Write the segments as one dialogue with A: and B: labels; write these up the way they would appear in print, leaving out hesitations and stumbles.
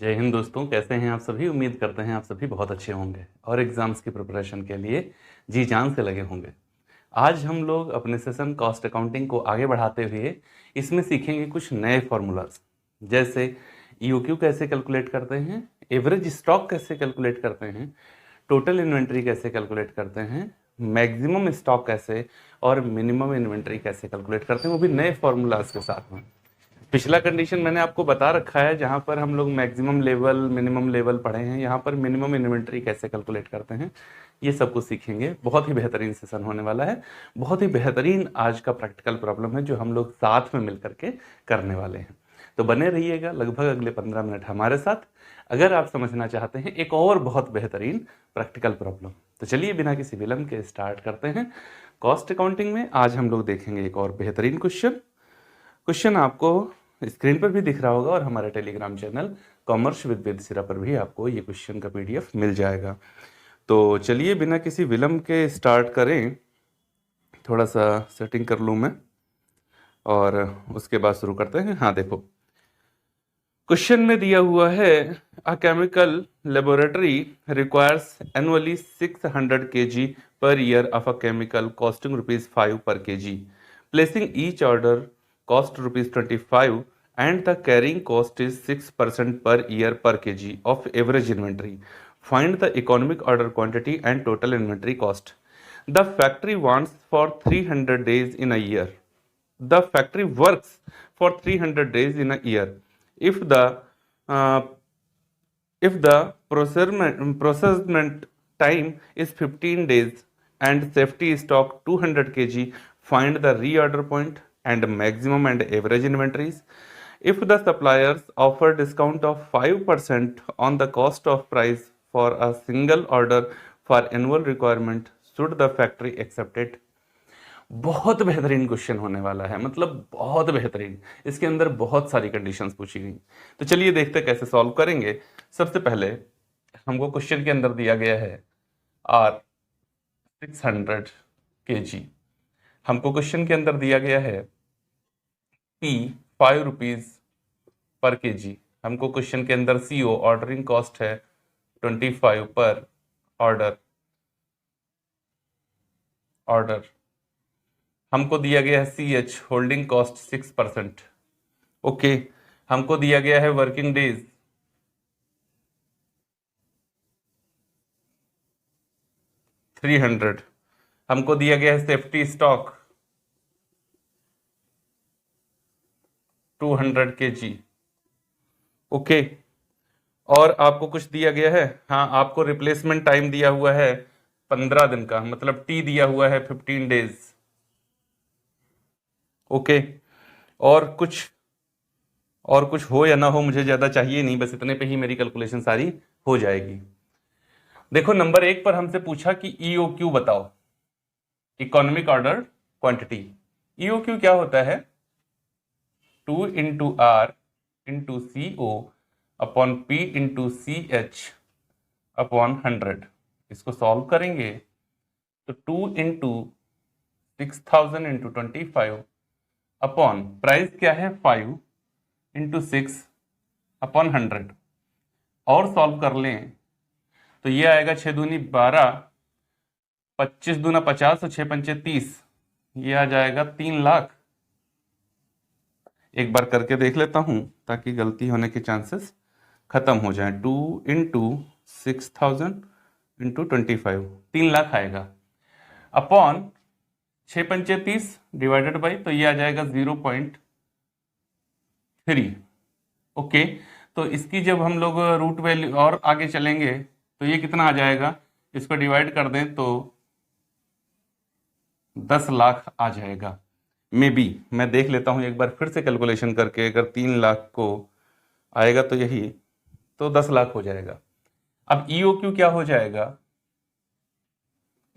A: जय हिंद दोस्तों, कैसे हैं आप सभी। उम्मीद करते हैं आप सभी बहुत अच्छे होंगे और एग्जाम्स की प्रिपरेशन के लिए जी जान से लगे होंगे। आज हम लोग अपने सेशन कॉस्ट अकाउंटिंग को आगे बढ़ाते हुए इसमें सीखेंगे कुछ नए फॉर्मूलाज, जैसे ईओक्यू कैसे कैलकुलेट करते हैं, एवरेज स्टॉक कैसे कैलकुलेट करते हैं, टोटल इन्वेंट्री कैसे कैलकुलेट करते हैं, मैक्सिमम स्टॉक कैसे और मिनिमम इन्वेंट्री कैसे कैलकुलेट करते हैं, वो भी नए फॉर्मूलाज के साथ में। पिछला कंडीशन मैंने आपको बता रखा है, जहां पर हम लोग मैक्सिमम लेवल मिनिमम लेवल पढ़े हैं। यहाँ पर मिनिमम इन्वेंट्री कैसे कैलकुलेट करते हैं, ये सब कुछ सीखेंगे। बहुत ही बेहतरीन सेशन होने वाला है। बहुत ही बेहतरीन आज का प्रैक्टिकल प्रॉब्लम है जो हम लोग साथ में मिल करके करने वाले हैं। तो बने रहिएगा लगभग अगले 15 मिनट हमारे साथ, अगर आप समझना चाहते हैं एक और बहुत बेहतरीन प्रैक्टिकल प्रॉब्लम। तो चलिए बिना किसी विलंब के स्टार्ट करते हैं। कॉस्ट अकाउंटिंग में आज हम लोग देखेंगे एक और बेहतरीन क्वेश्चन आपको स्क्रीन पर भी दिख रहा होगा और हमारे टेलीग्राम चैनल कॉमर्स विद वेदसिरा पर भी आपको ये क्वेश्चन का पीडीएफ मिल जाएगा। तो चलिए बिना किसी विलंब के स्टार्ट करें। थोड़ा सा सेटिंग कर लूँ मैं और उसके बाद शुरू करते हैं। हाँ देखो, क्वेश्चन में दिया हुआ है a chemical laboratory requires annually 600 kg per year of a chemical costing ₹5 per kg, placing each order cost ₹25 and the carrying cost is 6% per year per kg of average inventory. Find the economic order quantity and total inventory cost. The factory wants for 300 days in a year. The factory works for 300 days in a year. If the uh, procurement time is 15 days and safety stock 200 kg, find the reorder point and maximum and average inventories. If the suppliers offer discount of 5% on the cost of price for a single order for annual requirement, should the factory accept it? बहुत बेहतरीन question होने वाला है, मतलब बहुत बेहतरीन। इसके अंदर बहुत सारी कंडीशंस पूछी गई। तो चलिए देखते हैं कैसे सॉल्व करेंगे। सबसे पहले हमको क्वेश्चन के अंदर दिया गया है आर 600 kg। हमको क्वेश्चन के अंदर दिया गया है पी ₹5 पर kg। हमको क्वेश्चन के अंदर सीओ ऑर्डरिंग कॉस्ट है 25 पर ऑर्डर। हमको दिया गया है CH होल्डिंग कॉस्ट 6%। ओके, हमको दिया गया है वर्किंग डेज 300। हमको दिया गया है सेफ्टी स्टॉक 200 kg। ओके, और आपको कुछ दिया गया है, हाँ आपको रिप्लेसमेंट टाइम दिया हुआ है 15 दिन का, मतलब टी दिया हुआ है 15 डेज। ओके, और कुछ हो या ना हो मुझे ज्यादा चाहिए नहीं, बस इतने पे ही मेरी कैलकुलेशन सारी हो जाएगी। देखो नंबर 1 पर हमसे पूछा कि ईओक्यू बताओ, इकोनॉमिक ऑर्डर क्वांटिटी। ईओक्यू क्या होता है? 2 into R into C O upon P into C H upon 100। इसको सॉल्व करेंगे तो 2 इंटू 6000 इंटू 25 अपॉन प्राइस क्या है 5 इंटू 6 अपॉन 100। और सॉल्व कर लें तो ये आएगा 6 दूनी 12, 25 दूना 50 और 6 पंचे 30, ये आ जाएगा 3 लाख। एक बार करके देख लेता हूं ताकि गलती होने के चांसेस खत्म हो जाए। 2 इंटू 6000 इंटू 25, 3 लाख आएगा अपॉन 6 पंचे 30 डिवाइडेड बाई, तो ये आ जाएगा 0.3। ओके, तो इसकी जब हम लोग रूट वैल्यू और आगे चलेंगे तो ये कितना आ जाएगा, इसको डिवाइड कर दें तो 10 लाख आ जाएगा। मे बी मैं देख लेता हूं एक बार फिर से कैलकुलेशन करके, अगर 3 लाख को आएगा तो यही, तो 10 लाख हो जाएगा। अब ईओक्यू क्या हो जाएगा?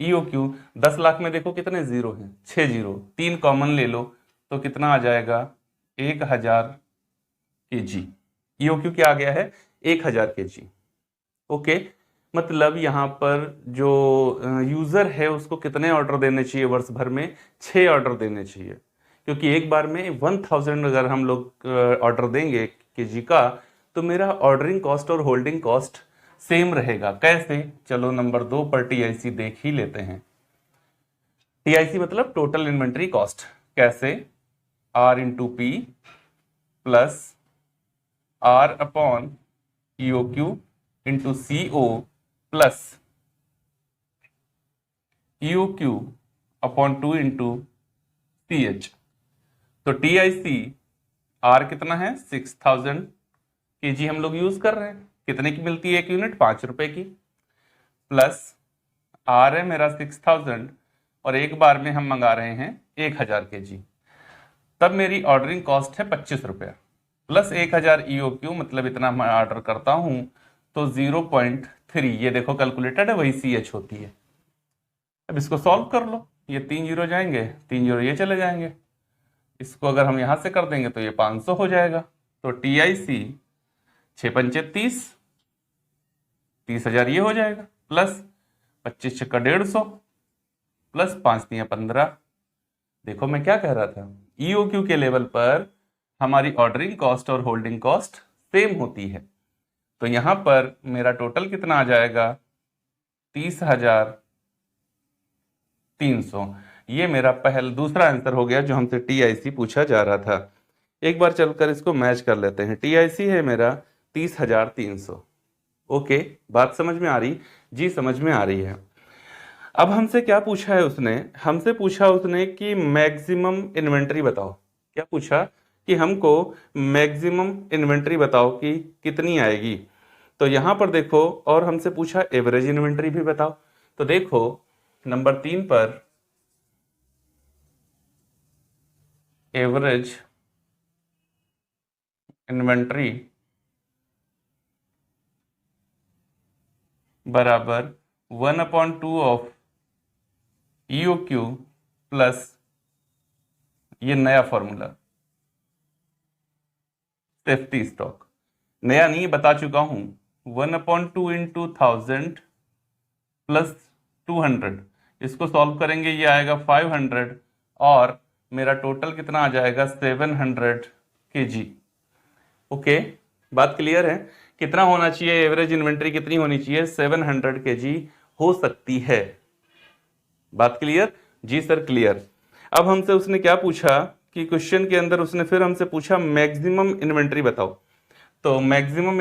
A: ईओक्यू 10 लाख में देखो कितने जीरो हैं, 6 जीरो, 3 कॉमन ले लो तो कितना आ जाएगा 1000 kg। ईओक्यू क्या आ गया है 1000 kg। ओके, मतलब यहाँ पर जो यूजर है उसको कितने ऑर्डर देने चाहिए वर्ष भर में? 6 ऑर्डर देने चाहिए, क्योंकि एक बार में 1000 अगर हम लोग ऑर्डर देंगे केजी का तो मेरा ऑर्डरिंग कॉस्ट और होल्डिंग कॉस्ट सेम रहेगा। कैसे? चलो नंबर 2 पर टीआईसी देख ही लेते हैं। टीआईसी मतलब टोटल इन्वेंट्री कॉस्ट। कैसे? R into P plus R upon EOQ into CO plus EOQ upon 2 into CH. तो टीआईसी आर कितना है? 6000 केजी हम लोग यूज कर रहे हैं। कितने की मिलती है एक यूनिट? 5 रुपए की। प्लस आर है मेरा 6000 और एक बार में हम मंगा रहे हैं 1000 केजी, तब मेरी ऑर्डरिंग कॉस्ट है 25 रुपया प्लस 1000 ईओक्यू, मतलब इतना मैं ऑर्डर करता हूं तो 0.3, ये देखो कैलकुलेटेड है, वही सीएच होती है। अब इसको सॉल्व कर लो, ये 3 जीरो जाएंगे, 3 जीरो ये चले जाएंगे, इसको अगर हम यहां से कर देंगे तो ये 500 हो जाएगा। तो टीआईसी 6 पंचे 30, 30,000 ये हो जाएगा, प्लस 25 छक्का 150 प्लस 5 तिया 15। देखो मैं क्या कह रहा था, ईओक्यू के लेवल पर हमारी ऑर्डरिंग कॉस्ट और होल्डिंग कॉस्ट सेम होती है। तो यहां पर मेरा टोटल कितना आ जाएगा? 30,300। ये मेरा दूसरा आंसर हो गया जो हमसे टीआईसी पूछा जा रहा था। एक बार चलकर इसको मैच कर लेते हैं। टीआईसी है मेरा 30,300। ओके, बात समझ में आ रही? जी समझ में आ रही है। अब हमसे क्या पूछा है उसने? हमसे पूछा उसने कि मैक्सिमम इन्वेंट्री बताओ। क्या पूछा? कि हमको मैक्सिमम इन्वेंट्री बताओ कि कितनी आएगी। तो यहां पर देखो, और हमसे पूछा एवरेज इन्वेंट्री भी बताओ। तो देखो नंबर 3 पर एवरेज इन्वेंट्री बराबर 1/2 ऑफ ईओक्यू प्लस ये नया फॉर्मूला सेफ्टी स्टॉक। नया नहीं, बता चुका हूं, 1/2 इंटू 1000 प्लस 200। इसको सॉल्व करेंगे, ये आएगा 500 और मेरा टोटल कितना आ जाएगा? 700 केजी। ओके, बात क्लियर है? कितना होना चाहिए एवरेज इन्वेंट्री? कितनी होनी चाहिए? 700 केजी हो सकती है। बात क्लियर? जी सर क्लियर। अब हमसे उसने क्या पूछा कि क्वेश्चन के अंदर उसने फिर हमसे पूछा मैक्सिमम इन्वेंट्री बताओ। तो मैक्सिमम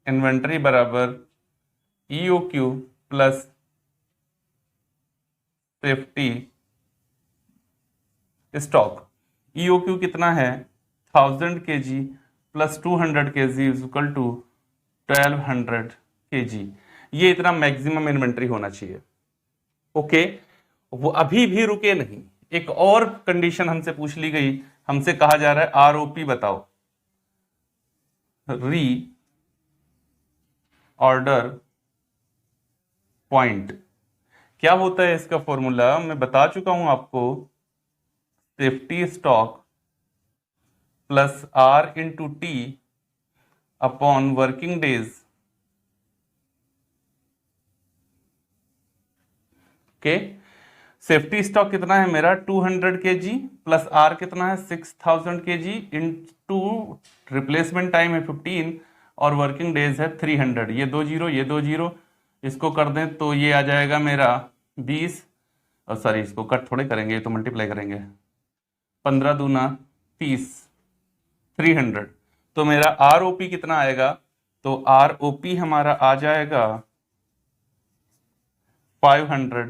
A: इन्वेंट्री बराबर EOQ plus safety stock. EOQ कितना है? 1000 KG plus 200 KG is equal to 1200 KG. ये इतना मैक्सिमम इन्वेंट्री होना चाहिए। ओके, वो अभी भी रुके नहीं, एक और कंडीशन हमसे पूछ ली गई। हमसे कहा जा रहा है आरओपी बताओ, री ऑर्डर पॉइंट। क्या होता है इसका फॉर्मूला? मैं बता चुका हूं आपको, safety stock plus R into T upon working days. Okay, safety stock कितना है मेरा? 200 केजी प्लस आर कितना है? 6000 केजी इंटू रिप्लेसमेंट टाइम है 15 और वर्किंग डेज है 300। ये 2 जीरो, ये 2 जीरो, इसको कर दें तो ये आ जाएगा मेरा 20, सॉरी इसको कट थोड़े करेंगे, ये तो मल्टीप्लाई करेंगे, 15 दूना 30, 300। तो मेरा आरओपी कितना आएगा? तो आरओपी हमारा आ जाएगा 500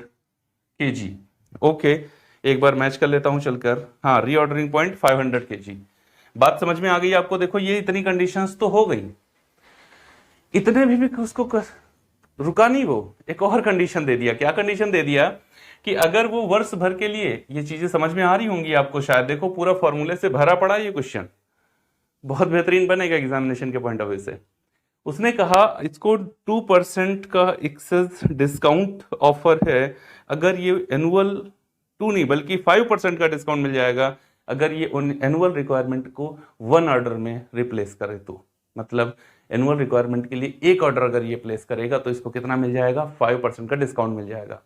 A: केजी। ओके, एक बार मैच कर लेता हूं चलकर। हाँ, रीऑर्डरिंग पॉइंट 500 केजी। बात समझ में आ गई आपको? देखो ये इतनी कंडीशंस तो हो गई, इतने भी उसको रुका नहीं, वो एक और कंडीशन दे दिया। क्या कंडीशन दे दिया? कि अगर वो वर्ष भर के लिए, ये चीजें समझ में आ रही होंगी आपको शायद, देखो पूरा फॉर्मूले से भरा पड़ा ये क्वेश्चन, बहुत बेहतरीन बनेगा एग्जामिनेशन के पॉइंट ऑफ व्यू से। उसने कहा इसको 2% का एक्सेस डिस्काउंट ऑफर है, अगर ये एनुअल 2 नहीं बल्कि 5% का डिस्काउंट मिल जाएगा अगर ये एनुअल रिक्वायरमेंट को 1 ऑर्डर में रिप्लेस करे तो। मतलब एनुअल रिक्वायरमेंट के लिए एक ऑर्डर अगर ये प्लेस करेगा तो इसको कितना मिल जाएगा? 5% का डिस्काउंट मिल जाएगा।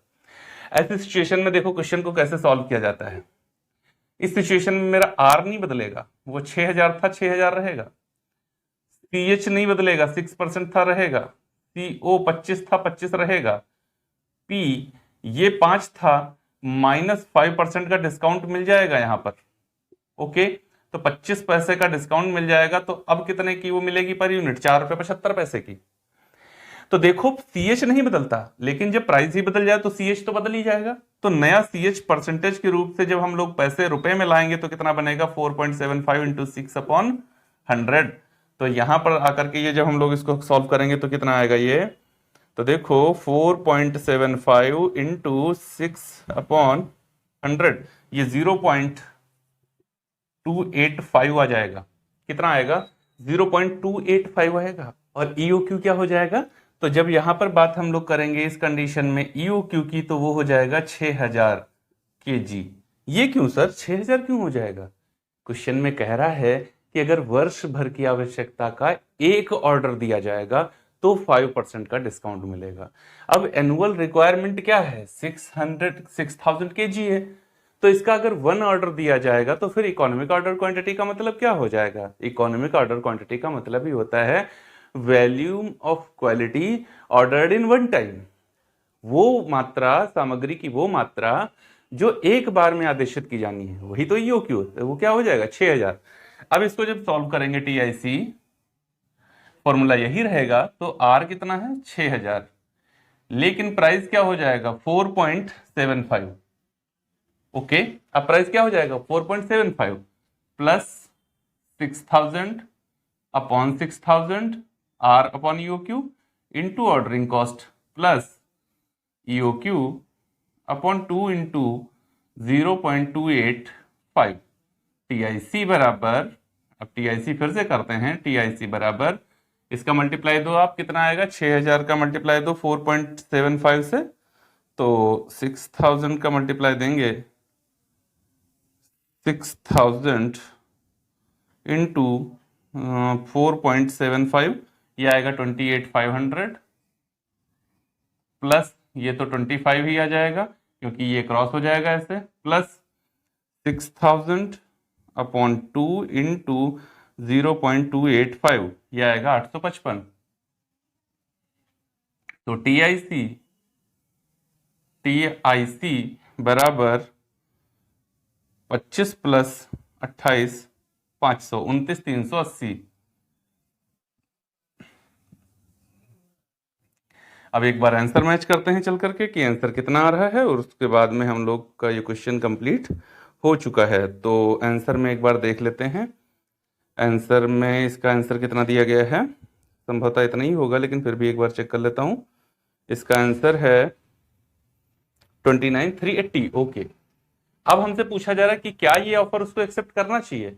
A: ऐसी सिचुएशन में देखो क्वेश्चन को कैसे सॉल्व किया जाता है। इस सिचुएशन में मेरा आर नहीं बदलेगा, वो 6000 था 6000 रहेगा। CH नहीं बदलेगा, 6% था रहेगा। CO 25 था 25 रहेगा। P ये 5 था, -5% का डिस्काउंट मिल जाएगा यहां पर। ओके, तो 25 पैसे का डिस्काउंट मिल जाएगा। तो अब कितने की वो मिलेगी पर यूनिट? 4 रुपए 75 पैसे की। तो देखो CH नहीं बदलता, लेकिन जब प्राइस ही बदल जाए तो CH तो बदल ही जाएगा। तो नया CH परसेंटेज के रूप से जब हम लोग पैसे रुपए में लाएंगे तो कितना बनेगा? 4.75 इंटू 6/100। तो यहां पर आकर के ये जब हम लोग इसको सॉल्व करेंगे तो कितना आएगा ये? तो देखो 4.75 इंटू 6/100, ये 0.285 आ जाएगा। कितना आएगा? 0.285 आएगा। और EOQ क्या हो जाएगा? तो जब यहां पर बात हम लोग करेंगे इस कंडीशन में EOQ की, तो वो हो जाएगा 6000 kg। ये क्यों सर 6000 क्यों हो जाएगा? क्वेश्चन में कह रहा है कि अगर वर्ष भर की आवश्यकता का एक ऑर्डर दिया जाएगा तो 5% का डिस्काउंट मिलेगा। अब एनुअल रिक्वायरमेंट क्या है? 6000 kg है। तो इसका अगर 1 ऑर्डर दिया जाएगा तो फिर इकोनॉमिक ऑर्डर क्वांटिटी का मतलब क्या हो जाएगा? इकोनॉमिक ऑर्डर क्वांटिटी का मतलब ही होता है volume of quality ordered in 1 time. वो मात्रा, सामग्री की वो मात्रा जो एक बार में आदेशित की जानी है, वही तो EOQ होता है। वो क्या हो जाएगा? 6000। अब इसको जब सॉल्व करेंगे TIC, फॉर्मूला यही रहेगा। तो R कितना है? 6000, लेकिन प्राइस क्या हो जाएगा? 4.75। ओके, अब प्राइस क्या हो जाएगा? 4.75 plus 6000 upon 6000 R upon EOQ into ordering cost plus EOQ upon 2 into 0.285। TIC बराबर, अब TIC फिर से करते हैं, TIC बराबर इसका मल्टीप्लाई दो आप, कितना आएगा? 6000 का मल्टीप्लाई दो 4.75 से, तो 6000 का मल्टीप्लाई देंगे 6000 इंटू 4.75, ये आएगा 28500 प्लस ये तो 25 ही आ जाएगा क्योंकि ये क्रॉस हो जाएगा ऐसे, प्लस 6000 अपॉन 2 इंटू 0.285, ये आएगा 855। तो TIC बराबर 25 प्लस 28 500, 29380। अब एक बार आंसर मैच करते हैं चल करके कि आंसर कितना आ रहा है, और उसके बाद में हम लोग का ये क्वेश्चन कंप्लीट हो चुका है। तो आंसर में एक बार देख लेते हैं। आंसर में इसका आंसर कितना दिया गया है, संभवतः इतना ही होगा, लेकिन फिर भी एक बार चेक कर लेता हूं। इसका आंसर है 29380। ओके, अब हमसे पूछा जा रहा है कि क्या ये ऑफर उसको एक्सेप्ट करना चाहिए?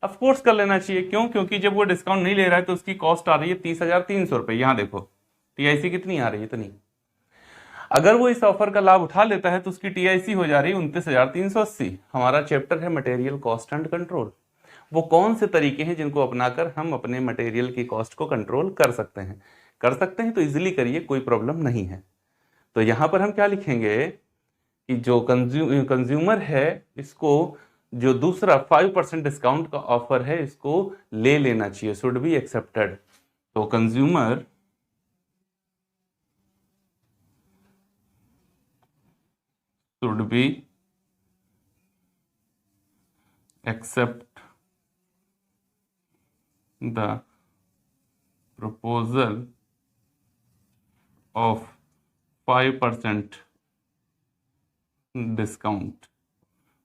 A: ऑफ कोर्स कर लेना चाहिए। क्यों? क्योंकि जब वो डिस्काउंट नहीं ले रहा है तो उसकी कॉस्ट आ रही है 30,300 रुपए। यहां देखो TIC कितनी आ रही है? इतनी। अगर वो इस ऑफर का लाभ उठा लेता है तो उसकी TIC हो जा रही है 29,380। हमारा चैप्टर है मटेरियल कॉस्ट एंड कंट्रोल। वो कौन से तरीके हैं जिनको अपनाकर हम अपने मटेरियल की कॉस्ट को कंट्रोल कर सकते हैं? कर सकते हैं तो इजिली करिए, कोई प्रॉब्लम नहीं है। तो यहां पर हम क्या लिखेंगे कि जो कंज्यूमर है, इसको जो दूसरा 5% डिस्काउंट का ऑफर है इसको ले लेना चाहिए, शुड बी एक्सेप्टेड। तो consumer should be accept the proposal of 5% discount.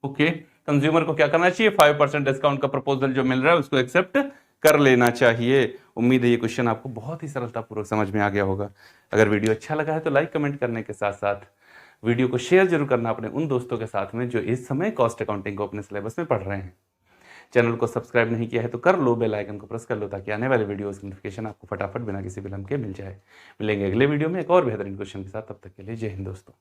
A: Okay, consumer को क्या करना चाहिए? 5% डिस्काउंट का प्रपोजल जो मिल रहा है उसको एक्सेप्ट कर लेना चाहिए। उम्मीद है ये क्वेश्चन आपको बहुत ही सरलतापूर्वक समझ में आ गया होगा। अगर वीडियो अच्छा लगा है तो लाइक कमेंट करने के साथ साथ वीडियो को शेयर जरूर करना अपने उन दोस्तों के साथ में जो इस समय कॉस्ट अकाउंटिंग को अपने सिलेबस में पढ़ रहे हैं। चैनल को सब्सक्राइब नहीं किया है तो कर लो, बेल आइकन को प्रेस कर लो ताकि आने वाले वीडियोस की नोटिफिकेशन आपको फटाफट बिना किसी विलंब के मिल जाए। मिलेंगे अगले वीडियो में एक और बेहतरीन क्वेश्चन के साथ, तब तक के लिए जय हिंद दोस्तों।